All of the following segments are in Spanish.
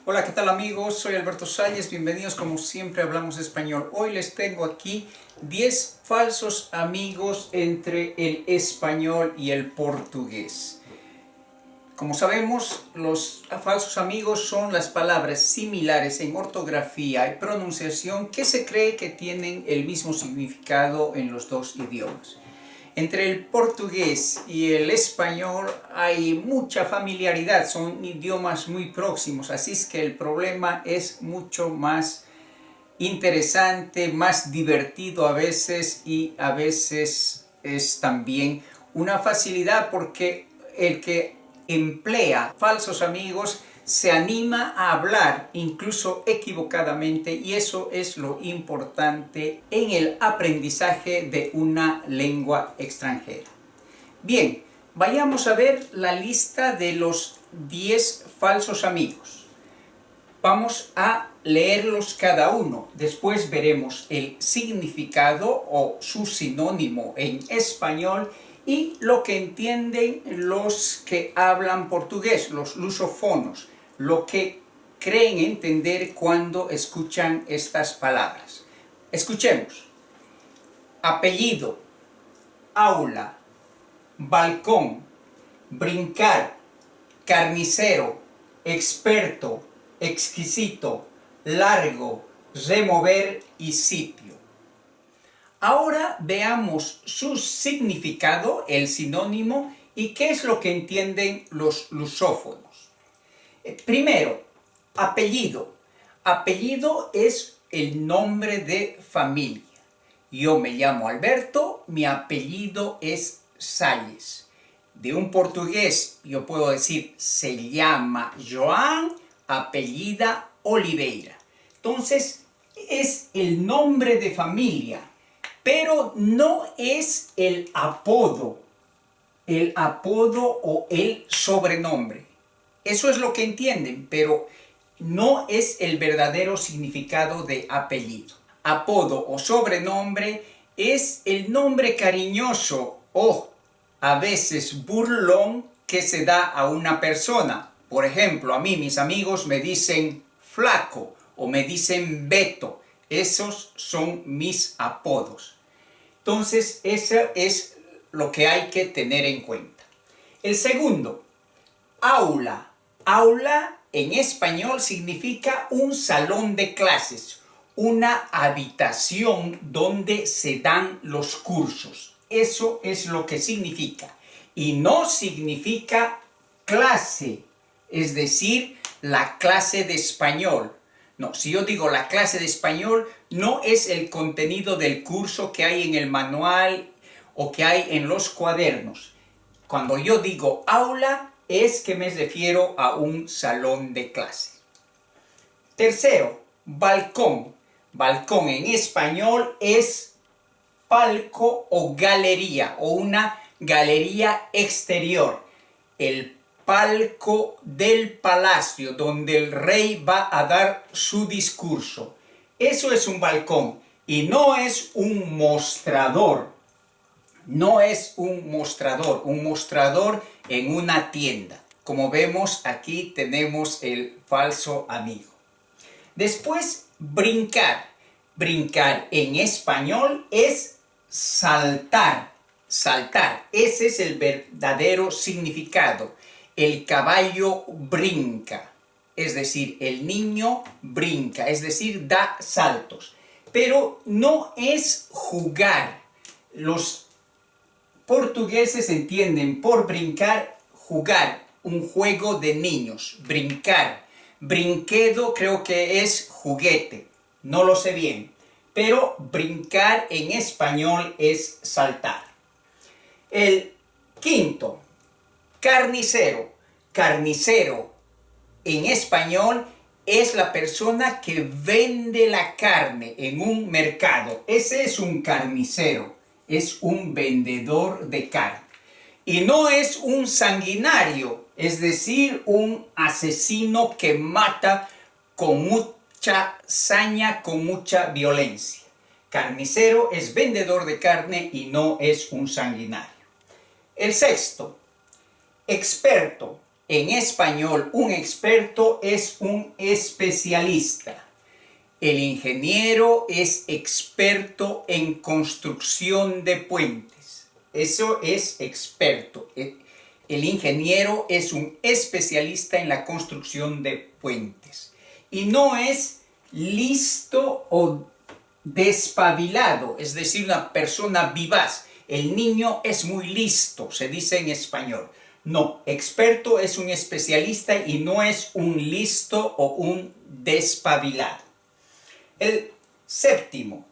Hola, ¿qué tal amigos? Soy Alberto Salles, bienvenidos como siempre a Hablamos Español. Hoy les tengo aquí 10 falsos amigos entre el español y el portugués. Como sabemos, los falsos amigos son las palabras similares en ortografía y pronunciación que se cree que tienen el mismo significado en los dos idiomas. Entre el portugués y el español hay mucha familiaridad, son idiomas muy próximos, así es que el problema es mucho más interesante, más divertido a veces y a veces es también una facilidad porque el que emplea falsos amigos se anima a hablar incluso equivocadamente y eso es lo importante en el aprendizaje de una lengua extranjera. Bien, vayamos a ver la lista de los 10 falsos amigos. Vamos a leerlos cada uno, después veremos el significado o su sinónimo en español y lo que entienden los que hablan portugués, los lusofonos, lo que creen entender cuando escuchan estas palabras. Escuchemos. Apellido, aula, balcón, brincar, carnicero, experto, exquisito, largo, remover y sitio. Ahora veamos su significado, el sinónimo, y qué es lo que entienden los lusófonos. Primero, apellido. Apellido es el nombre de familia. Yo me llamo Alberto, mi apellido es Salles. De un portugués yo puedo decir se llama Joan, apellida Oliveira. Entonces es el nombre de familia, pero no es el apodo o el sobrenombre. Eso es lo que entienden, pero no es el verdadero significado de apellido. Apodo o sobrenombre es el nombre cariñoso o a veces burlón que se da a una persona. Por ejemplo, a mí mis amigos me dicen Flaco o me dicen Beto. Esos son mis apodos. Entonces, eso es lo que hay que tener en cuenta. El segundo, aula. Aula en español significa un salón de clases, una habitación donde se dan los cursos. Eso es lo que significa. Y no significa clase, es decir, la clase de español. No, si yo digo la clase de español, no es el contenido del curso que hay en el manual o que hay en los cuadernos. Cuando yo digo aula, es que me refiero a un salón de clase. Tercero, balcón. Balcón en español es palco o galería o una galería exterior. El palco del palacio donde el rey va a dar su discurso. Eso es un balcón y no es un mostrador. No es un mostrador en una tienda. Como vemos, aquí tenemos el falso amigo. Después, brincar. Brincar en español es saltar. Saltar. Ese es el verdadero significado. El caballo brinca. Es decir, el niño brinca. Es decir, da saltos. Pero no es jugar. Los portugueses entienden por brincar, jugar, un juego de niños, brincar. Brinquedo creo que es juguete, no lo sé bien, pero brincar en español es saltar. El quinto, carnicero. Carnicero en español es la persona que vende la carne en un mercado. Ese es un carnicero. Es un vendedor de carne. Y no es un sanguinario, es decir, un asesino que mata con mucha saña, con mucha violencia. Carnicero es vendedor de carne y no es un sanguinario. El sexto, experto. En español, un experto es un especialista. El ingeniero es experto en construcción de puentes. Eso es experto. El ingeniero es un especialista en la construcción de puentes. Y no es listo o despabilado, es decir, una persona vivaz. El niño es muy listo, se dice en español. No, experto es un especialista y no es un listo o un despabilado. El séptimo,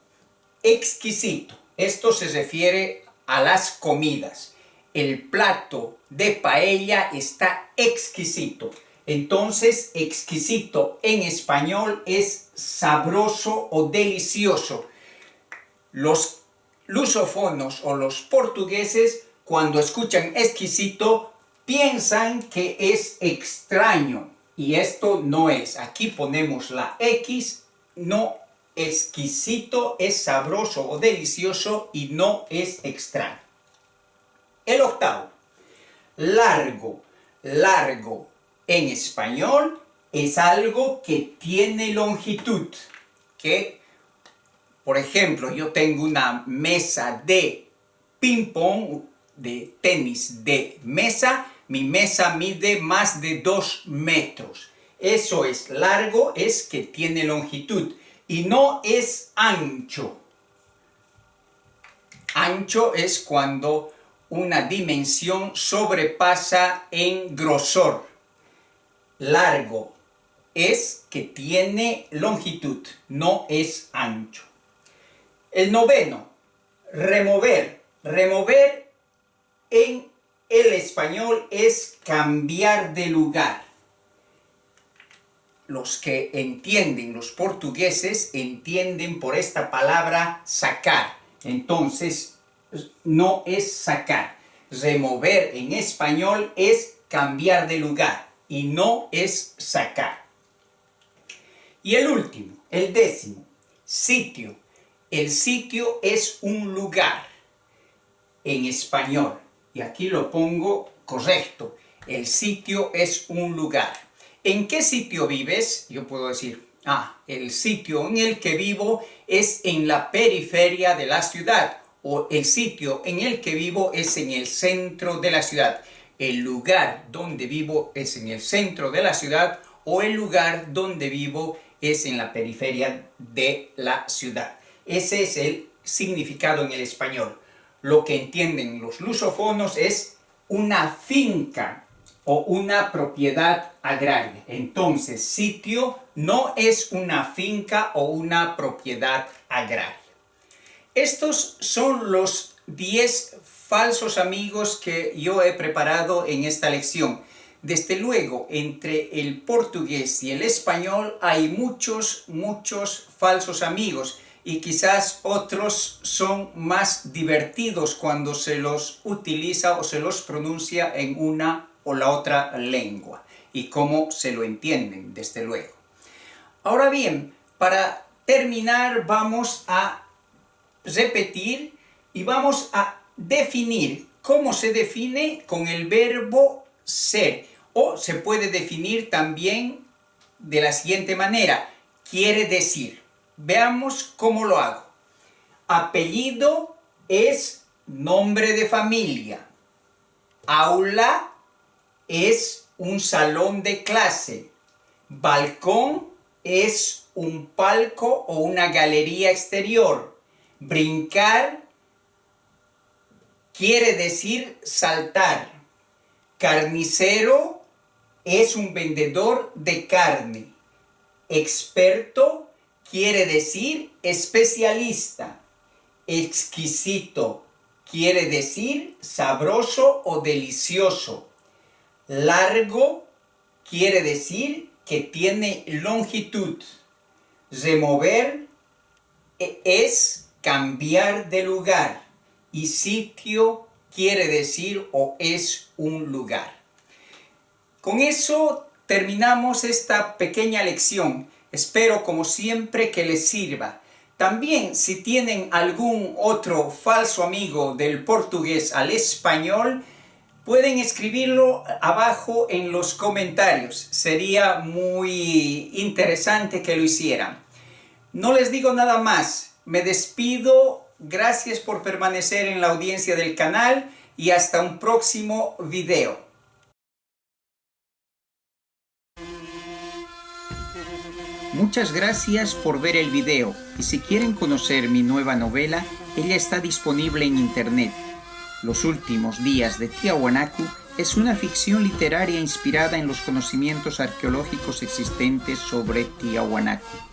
exquisito. Esto se refiere a las comidas. El plato de paella está exquisito. Entonces, exquisito en español es sabroso o delicioso. Los lusófonos o los portugueses, cuando escuchan exquisito, piensan que es extraño. Y esto no es. Aquí ponemos la X, no exquisito es sabroso o delicioso y no es extraño. El octavo, largo. Largo en español es algo que tiene longitud. Que, por ejemplo, yo tengo una mesa de ping-pong, de tenis de mesa. Mi mesa mide más de 2 metros. Eso es largo, es que tiene longitud. Y no es ancho. Ancho es cuando una dimensión sobrepasa en grosor. Largo es que tiene longitud, no es ancho. El noveno, remover. Remover en el español es cambiar de lugar. Los que entienden, los portugueses, entienden por esta palabra sacar. Entonces, no es sacar. Remover en español es cambiar de lugar y no es sacar. Y el último, el décimo, sitio. El sitio es un lugar en español. Y aquí lo pongo correcto. El sitio es un lugar. ¿En qué sitio vives? Yo puedo decir, el sitio en el que vivo es en la periferia de la ciudad. O el sitio en el que vivo es en el centro de la ciudad. El lugar donde vivo es en el centro de la ciudad o el lugar donde vivo es en la periferia de la ciudad. Ese es el significado en el español. Lo que entienden los lusófonos es una finca o una propiedad agraria. Entonces, sitio no es una finca o una propiedad agraria. Estos son los 10 falsos amigos que yo he preparado en esta lección. Desde luego, entre el portugués y el español hay muchos falsos amigos y quizás otros son más divertidos cuando se los utiliza o se los pronuncia en una o la otra lengua y cómo se lo entienden, desde luego. Ahora bien, para terminar vamos a repetir y vamos a definir cómo se define con el verbo ser, o se puede definir también de la siguiente manera: quiere decir. Veamos cómo lo hago. Apellido es nombre de familia. Aula es un salón de clase. Balcón es un palco o una galería exterior. Brincar quiere decir saltar. Carnicero es un vendedor de carne. Experto quiere decir especialista. Exquisito quiere decir sabroso o delicioso. Largo quiere decir que tiene longitud. Remover es cambiar de lugar. Y sitio quiere decir o es un lugar. Con eso terminamos esta pequeña lección. Espero, como siempre, que les sirva. También, si tienen algún otro falso amigo del portugués al español, Pueden escribirlo abajo en los comentarios. Sería muy interesante que lo hicieran. No les digo nada más. Me despido. Gracias por permanecer en la audiencia del canal y hasta un próximo video. Muchas gracias por ver el video y si quieren conocer mi nueva novela, ella está disponible en internet. Los últimos días de Tiahuanaco es una ficción literaria inspirada en los conocimientos arqueológicos existentes sobre Tiahuanaco.